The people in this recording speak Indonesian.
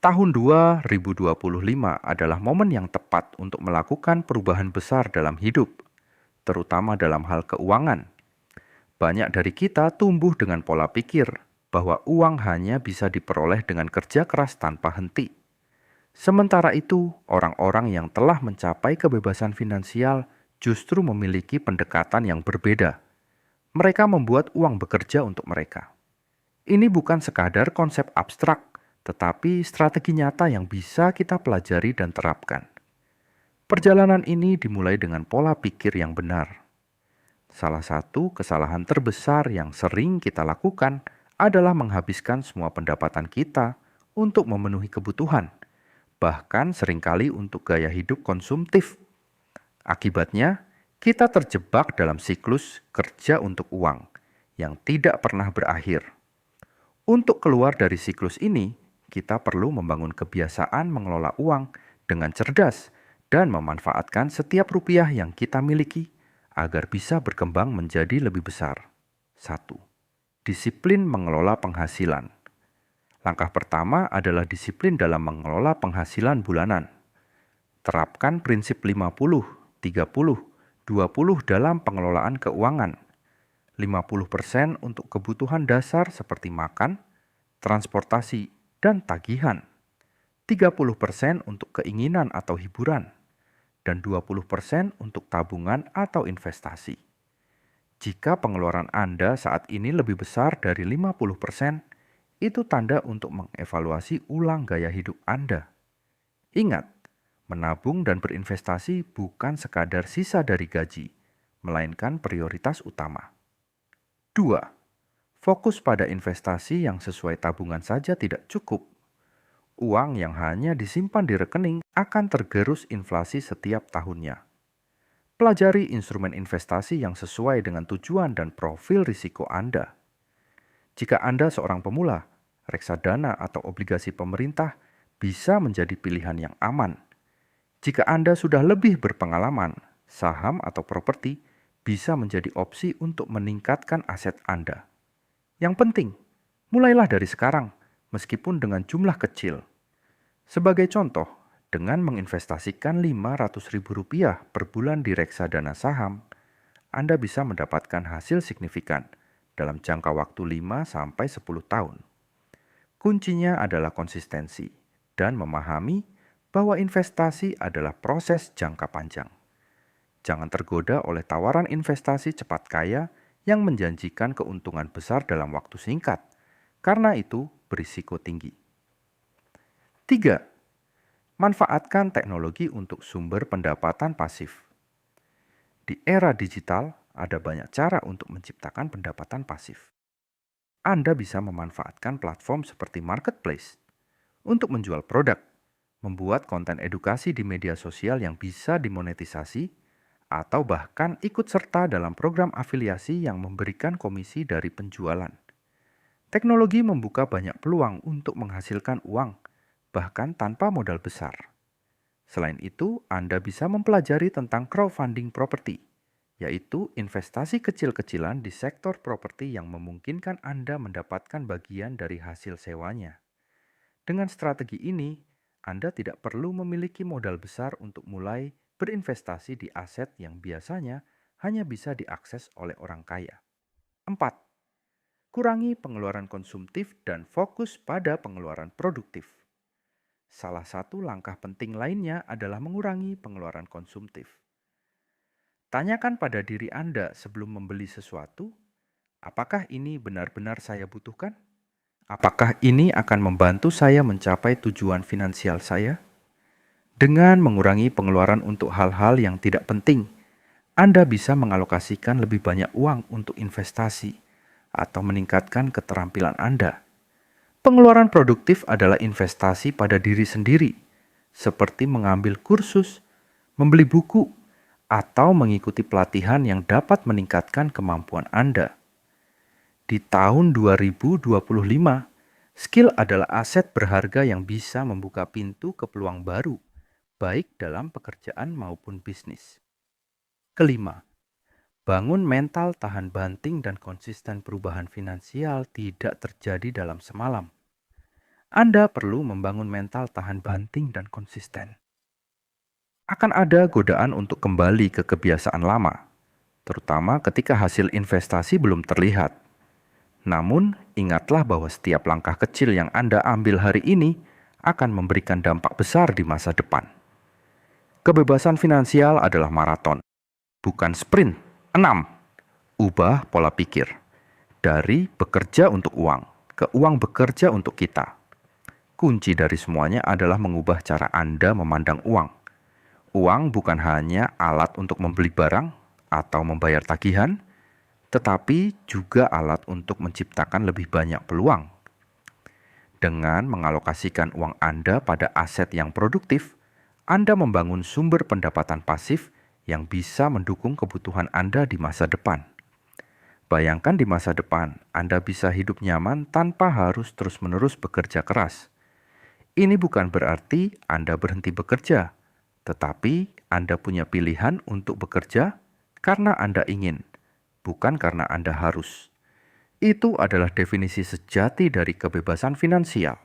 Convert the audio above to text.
Tahun 2025 adalah momen yang tepat untuk melakukan perubahan besar dalam hidup, terutama dalam hal keuangan. Banyak dari kita tumbuh dengan pola pikir bahwa uang hanya bisa diperoleh dengan kerja keras tanpa henti. Sementara itu, orang-orang yang telah mencapai kebebasan finansial justru memiliki pendekatan yang berbeda. Mereka membuat uang bekerja untuk mereka. Ini bukan sekadar konsep abstrak, tetapi strategi nyata yang bisa kita pelajari dan terapkan. Perjalanan ini dimulai dengan pola pikir yang benar. Salah satu kesalahan terbesar yang sering kita lakukan adalah menghabiskan semua pendapatan kita untuk memenuhi kebutuhan, bahkan seringkali untuk gaya hidup konsumtif. Akibatnya, kita terjebak dalam siklus kerja untuk uang yang tidak pernah berakhir. Untuk keluar dari siklus ini, kita perlu membangun kebiasaan mengelola uang dengan cerdas dan memanfaatkan setiap rupiah yang kita miliki agar bisa berkembang menjadi lebih besar. 1. Disiplin mengelola penghasilan. Langkah pertama adalah disiplin dalam mengelola penghasilan bulanan. Terapkan prinsip 50, 30, 20 dalam pengelolaan keuangan. 50% untuk kebutuhan dasar seperti makan, transportasi, dan tagihan. 30% untuk keinginan atau hiburan, dan 20% untuk tabungan atau investasi. Jika pengeluaran Anda saat ini lebih besar dari 50%, itu tanda untuk mengevaluasi ulang gaya hidup Anda. Ingat, menabung dan berinvestasi bukan sekadar sisa dari gaji, melainkan prioritas utama. 2. Fokus pada investasi yang sesuai tabungan saja tidak cukup. Uang yang hanya disimpan di rekening akan tergerus inflasi setiap tahunnya. Pelajari instrumen investasi yang sesuai dengan tujuan dan profil risiko Anda. Jika Anda seorang pemula, reksadana atau obligasi pemerintah bisa menjadi pilihan yang aman. Jika Anda sudah lebih berpengalaman, saham atau properti bisa menjadi opsi untuk meningkatkan aset Anda. Yang penting, mulailah dari sekarang, meskipun dengan jumlah kecil. Sebagai contoh, dengan menginvestasikan Rp500.000 per bulan di reksadana saham, Anda bisa mendapatkan hasil signifikan dalam jangka waktu 5-10 tahun. Kuncinya adalah konsistensi dan memahami bahwa investasi adalah proses jangka panjang. Jangan tergoda oleh tawaran investasi cepat kaya yang menjanjikan keuntungan besar dalam waktu singkat, karena itu berisiko tinggi. 3. Manfaatkan teknologi untuk sumber pendapatan pasif. Di era digital, ada banyak cara untuk menciptakan pendapatan pasif. Anda bisa memanfaatkan platform seperti marketplace untuk menjual produk, membuat konten edukasi di media sosial yang bisa dimonetisasi, atau bahkan ikut serta dalam program afiliasi yang memberikan komisi dari penjualan. Teknologi membuka banyak peluang untuk menghasilkan uang, bahkan tanpa modal besar. Selain itu, Anda bisa mempelajari tentang crowdfunding properti, yaitu investasi kecil-kecilan di sektor properti yang memungkinkan Anda mendapatkan bagian dari hasil sewanya. Dengan strategi ini, Anda tidak perlu memiliki modal besar untuk mulai berinvestasi di aset yang biasanya hanya bisa diakses oleh orang kaya. 4. Kurangi pengeluaran konsumtif dan fokus pada pengeluaran produktif. Salah satu langkah penting lainnya adalah mengurangi pengeluaran konsumtif. Tanyakan pada diri Anda sebelum membeli sesuatu, apakah ini benar-benar saya butuhkan? Apakah ini akan membantu saya mencapai tujuan finansial saya? Dengan mengurangi pengeluaran untuk hal-hal yang tidak penting, Anda bisa mengalokasikan lebih banyak uang untuk investasi atau meningkatkan keterampilan Anda. Pengeluaran produktif adalah investasi pada diri sendiri, seperti mengambil kursus, membeli buku, atau mengikuti pelatihan yang dapat meningkatkan kemampuan Anda. Di tahun 2025, skill adalah aset berharga yang bisa membuka pintu ke peluang baru, baik dalam pekerjaan maupun bisnis. Kelima, bangun mental tahan banting dan konsisten. Perubahan finansial tidak terjadi dalam semalam. Anda perlu membangun mental tahan banting dan konsisten. Akan ada godaan untuk kembali ke kebiasaan lama, terutama ketika hasil investasi belum terlihat. Namun, ingatlah bahwa setiap langkah kecil yang Anda ambil hari ini akan memberikan dampak besar di masa depan. Kebebasan finansial adalah maraton, bukan sprint. 6. Ubah pola pikir. Dari bekerja untuk uang, ke uang bekerja untuk kita. Kunci dari semuanya adalah mengubah cara Anda memandang uang. Uang bukan hanya alat untuk membeli barang atau membayar tagihan, tetapi juga alat untuk menciptakan lebih banyak peluang. Dengan mengalokasikan uang Anda pada aset yang produktif, Anda membangun sumber pendapatan pasif yang bisa mendukung kebutuhan Anda di masa depan. Bayangkan di masa depan, Anda bisa hidup nyaman tanpa harus terus-menerus bekerja keras. Ini bukan berarti Anda berhenti bekerja, tetapi Anda punya pilihan untuk bekerja karena Anda ingin, bukan karena Anda harus. Itu adalah definisi sejati dari kebebasan finansial.